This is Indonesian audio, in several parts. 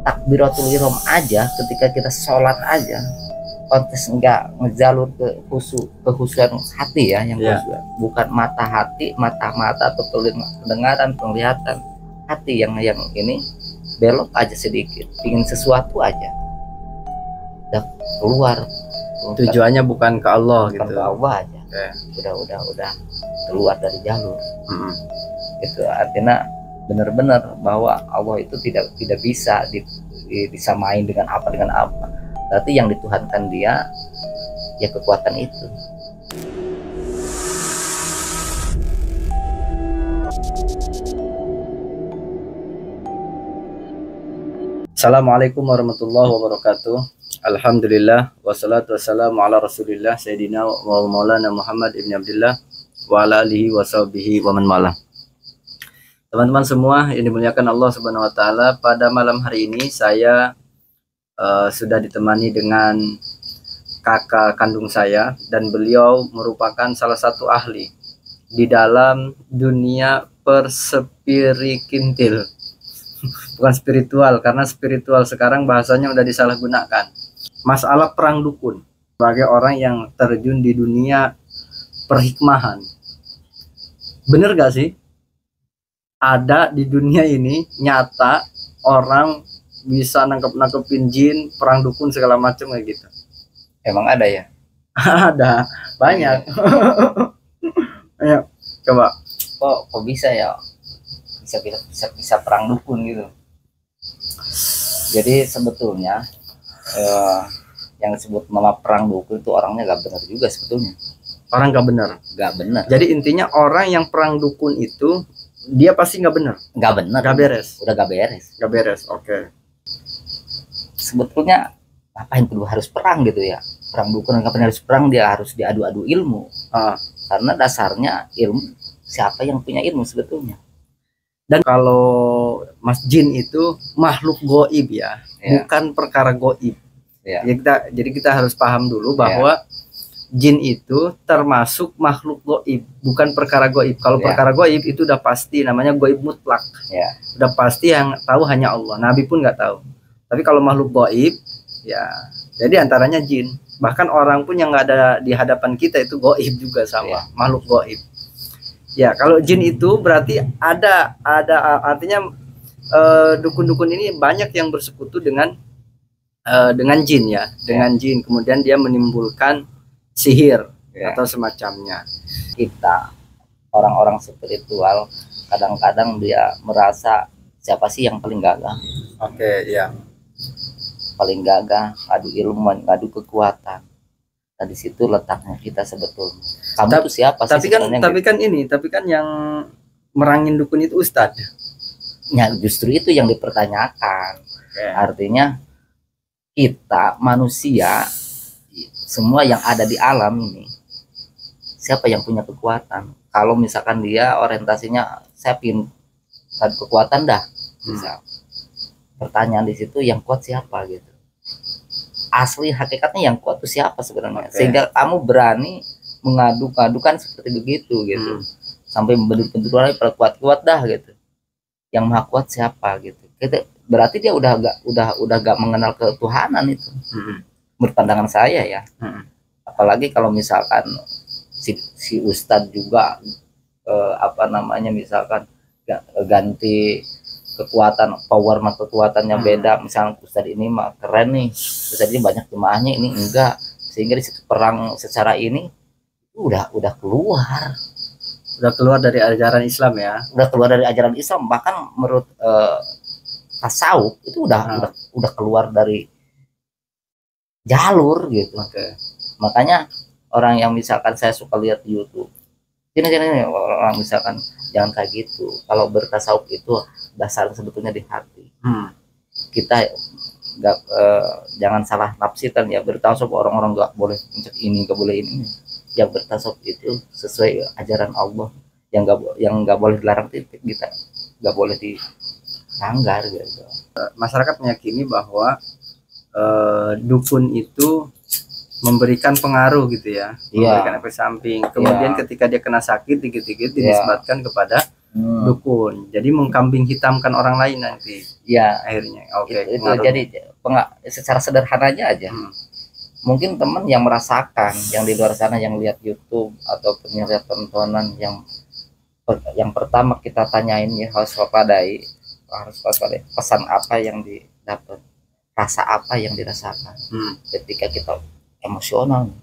takbiratul ihram aja, ketika kita sholat aja, kontes enggak ngejalur ke kehusuan hati ya, yang khusyuk. Bukan mata hati, mata atau pendengaran, penglihatan, hati yang ini belok aja sedikit, ingin sesuatu aja, udah keluar. Tujuannya bukan ke Allah, bukan gitu. Ke Allah aja. Udah keluar dari jalur. Itu artinya benar-benar bahwa Allah itu tidak bisa disamain dengan apa. Berarti yang dituhankan dia ya kekuatan itu. Assalamualaikum warahmatullahi wabarakatuh. Alhamdulillah wassalatu wassalamu ala Rasulillah Sayyidina wa Maulana Muhammad ibn Abdullah wa ala alihi wa sahbihi wa man wala. Teman-teman semua yang dimuliakan Allah Subhanahu wa taala, pada malam hari ini saya sudah ditemani dengan kakak kandung saya, dan beliau merupakan salah satu ahli di dalam dunia persepirikintil. Bukan spiritual, karena spiritual sekarang bahasanya udah disalahgunakan. Masalah perang dukun, sebagai orang yang terjun di dunia perhikmahan. Bener gak sih? Ada di dunia ini nyata orang bisa nangkepin jin, perang dukun segala macam kayak gitu. Emang ada ya? Ada, banyak. Ayo, coba. Kok bisa ya? Bisa perang dukun gitu. Jadi sebetulnya yang disebut nama perang dukun itu orangnya gak benar juga sebetulnya. Orang gak benar. Gak benar. Jadi intinya orang yang perang dukun itu dia pasti gak benar. Gak benar. Gak beres. Udah gak beres. Gak beres. Oke. Sebetulnya ngapain perlu harus perang gitu ya? Perang dukun ngapain harus perang? Dia harus diadu-adu ilmu. Karena dasarnya ilmu, siapa yang punya ilmu sebetulnya. Dan kalau Mas Jin itu makhluk goib ya, bukan perkara goib. Jadi kita harus paham dulu bahwa jin itu termasuk makhluk goib, bukan perkara goib. Kalau perkara goib itu udah pasti namanya goib mutlak. Udah pasti yang tahu hanya Allah. Nabi pun nggak tahu. Tapi kalau makhluk goib, ya jadi antaranya jin. Bahkan orang pun yang nggak ada di hadapan kita itu goib juga sama, makhluk goib. Ya, kalau jin itu berarti ada artinya dukun-dukun ini banyak yang bersekutu dengan jin ya, dengan jin. Kemudian dia menimbulkan sihir atau semacamnya. Kita orang-orang spiritual kadang-kadang dia merasa siapa sih yang paling gagah? Paling gagah, adu ilmu, adu kekuatan. Nah, di situ letaknya kita sebetulnya. Kamu tuh siapa sih? Tapi kan yang merangin dukun itu ustadz. Ya, justru itu yang dipertanyakan. Artinya kita manusia semua yang ada di alam ini, siapa yang punya kekuatan? Kalau misalkan dia orientasinya saya pin kekuatan dah, bisa. Pertanyaan di situ yang kuat siapa gitu. Asli hakikatnya yang kuat itu siapa sebenarnya? Sehingga kamu berani mengadu-adukan seperti begitu gitu. Sampai bentur-benturan kuat-kuat dah gitu. Yang maha kuat siapa gitu. Berarti dia udah gak mengenal ketuhanan itu. Berpandangan saya ya. Apalagi kalau misalkan si ustadz juga misalkan ganti kekuatan, kekuatannya beda. Misalnya ustadz ini mah keren nih, ustadz ini banyak jemaahnya, ini enggak, sehingga di situ perang secara ini udah keluar dari ajaran Islam ya, udah keluar dari ajaran Islam. Bahkan menurut tasawuf itu udah keluar dari jalur gitu. Makanya orang yang misalkan saya suka lihat di YouTube, ini orang misalkan jangan kayak gitu. Kalau bertasawuf itu dasar sebetulnya di hati. Kita jangan salah nafsirkan ya. Bertasawuf orang-orang nggak boleh ini, nggak boleh ini. Yang bertasawuf itu sesuai ajaran Allah. Yang nggak boleh dilarang itu kita nggak boleh dilanggar gitu. Masyarakat meyakini bahwa dukun itu memberikan pengaruh gitu ya, memberikan efek samping. Kemudian ketika dia kena sakit dikit-dikit dinisbatkan kepada dukun. Jadi mengkambing hitamkan orang lain nanti. Ya, akhirnya. Oke. Itu jadi secara sederhananya aja. Mungkin teman yang merasakan, yang di luar sana yang lihat YouTube atau lihat tontonan yang pertama kita tanyain ya harus waspadai pesan apa yang didapat, rasa apa yang dirasakan. Ketika kita emosional,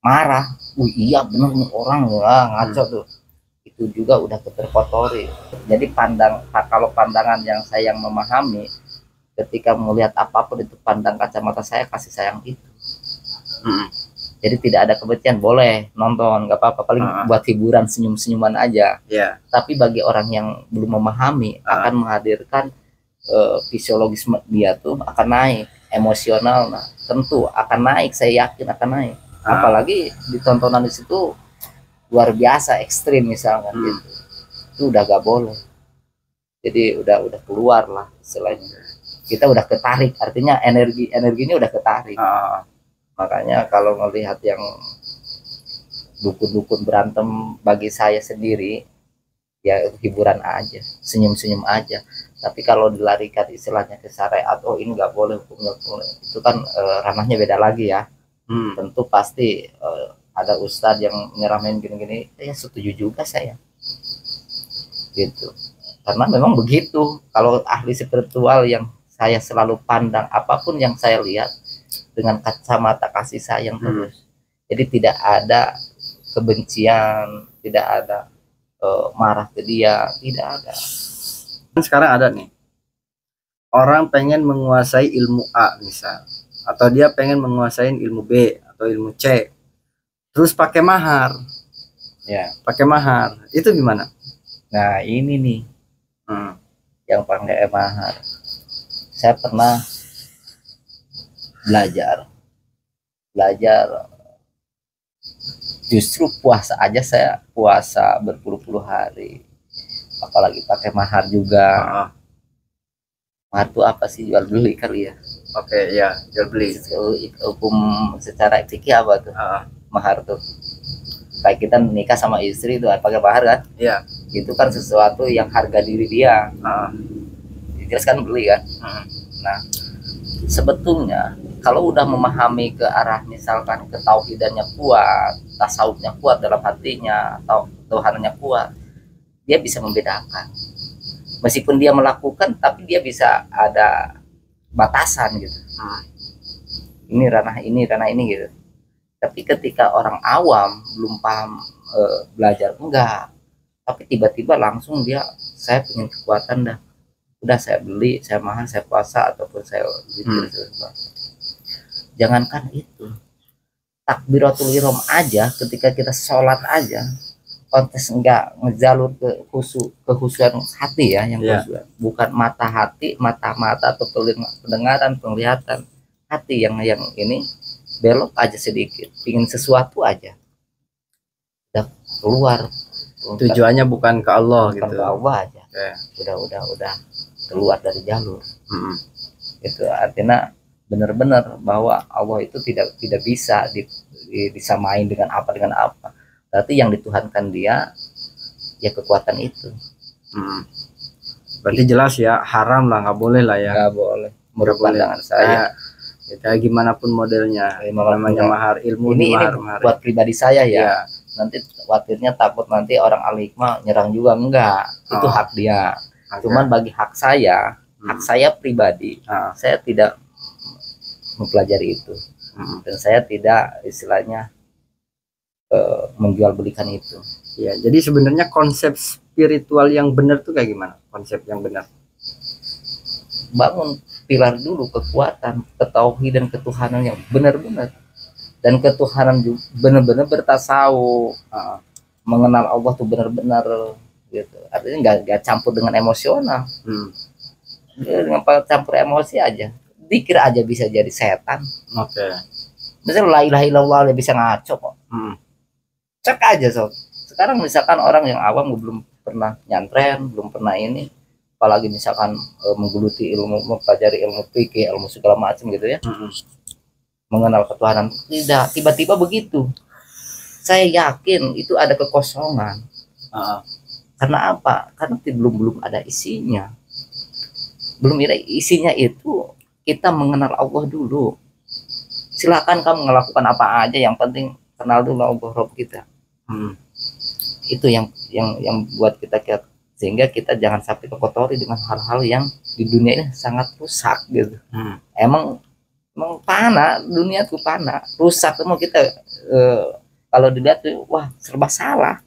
marah, iya bener nih orang ngaco tuh, itu juga udah terkotori. Jadi kalau pandangan yang saya memahami, ketika melihat apapun itu pandang kacamata saya kasih sayang itu. Jadi tidak ada kebencian, boleh nonton nggak apa-apa, paling buat hiburan, senyum-senyuman aja. Tapi bagi orang yang belum memahami akan menghadirkan fisiologis dia tuh akan naik, emosional tentu akan naik, saya yakin akan naik. Apalagi di tontonan di situ luar biasa ekstrim misalkan gitu, itu udah gak boleh. Jadi udah keluar lah istilahnya, kita udah ketarik, artinya energinya udah ketarik. Makanya kalau melihat yang dukun-dukun berantem, bagi saya sendiri ya hiburan aja, senyum-senyum aja. Tapi kalau dilarikan istilahnya ke syariat, oh ini nggak boleh hukumnya, itu kan ranahnya beda lagi ya. Tentu pasti ada ustadz yang nyeramain gini-gini, ya setuju juga saya gitu, karena memang begitu. Kalau ahli spiritual yang saya selalu pandang, apapun yang saya lihat dengan kacamata kasih sayang terus. Jadi tidak ada kebencian, tidak ada marah ke dia, tidak ada. Sekarang ada nih orang pengen menguasai ilmu A misal, atau dia pengen menguasai ilmu B atau ilmu C, terus pakai mahar. Pakai mahar itu gimana? Nah ini nih yang pakai mahar. Saya pernah belajar justru puasa aja, saya puasa berpuluh-puluh hari, apalagi pakai mahar juga. Mahar itu apa sih, jual beli kali ya? Ya jual beli. Hukum secara fikih apa tuh? Mahar tuh kayak kita nikah sama istri itu pakai mahar kan? Itu kan sesuatu yang harga diri dia. Dijelaskan beli kan? Nah sebetulnya kalau udah memahami ke arah misalkan ketauhidannya kuat, tasawufnya kuat dalam hatinya, atau Tuhannya kuat, dia bisa membedakan. Meskipun dia melakukan, tapi dia bisa ada batasan gitu. Ini ranah ini gitu. Tapi ketika orang awam belum paham belajar enggak, tapi tiba-tiba langsung dia, saya punya kekuatan dah, udah saya beli, saya mahal, saya puasa ataupun saya zikir. Jangankan itu, takbiratul ihram aja, ketika kita sholat aja, kontes enggak ngejalur ke khusyuan hati ya, yang bukan mata hati, mata atau pendengaran, penglihatan, hati yang ini belok aja sedikit, pingin sesuatu aja, udah keluar. Tujuannya bukan ke Allah, bukan gitu. Ke Allah aja. Udah keluar dari jalur. Itu artinya benar-benar bahwa Allah itu tidak bisa disamain dengan apa. Berarti yang dituhankan dia ya kekuatan itu. Berarti jelas ya, haram lah, nggak boleh lah ya. Nggak boleh. Menurut pandangan saya. Kayak gimana pun modelnya, namanya mahar ilmu ini buat pribadi saya ya. Nanti khawatirnya takut nanti orang al-hikmah nyerang juga, enggak. Itu hak dia. Cuman bagi hak saya pribadi, saya tidak mempelajari itu, dan saya tidak istilahnya menjual belikan itu. Ya, jadi sebenarnya konsep spiritual yang benar tuh kayak gimana? Konsep yang benar, bangun pilar dulu, kekuatan, ketauhidan, ketuhanan yang benar-benar, dan ketuhanan juga benar-benar bertasawuf, mengenal Allah tuh benar-benar gitu. Artinya nggak campur dengan emosional. Dengan campur emosi aja, dikir aja bisa jadi setan. Misalnya la ilaha illallah bisa ngaco kok. Cek aja sob. Sekarang misalkan orang yang awam belum pernah nyantren, belum pernah ini, apalagi misalkan menggeluti ilmu, mempelajari ilmu fikih, ilmu segala macam gitu ya, mengenal ketuhanan, tidak tiba-tiba begitu. Saya yakin itu ada kekosongan. Karena apa? Karena belum ada isinya. Belum ada isinya itu kita mengenal Allah dulu. Silakan kamu melakukan apa aja, yang penting kenal dulu Allah Rabb kita. Itu yang buat kita sehingga kita jangan sampai terkotori dengan hal-hal yang di dunia ini sangat rusak gitu. Emang panah, dunia tuh panah, rusak. Semua kita kalau dilihat tuh wah serba salah.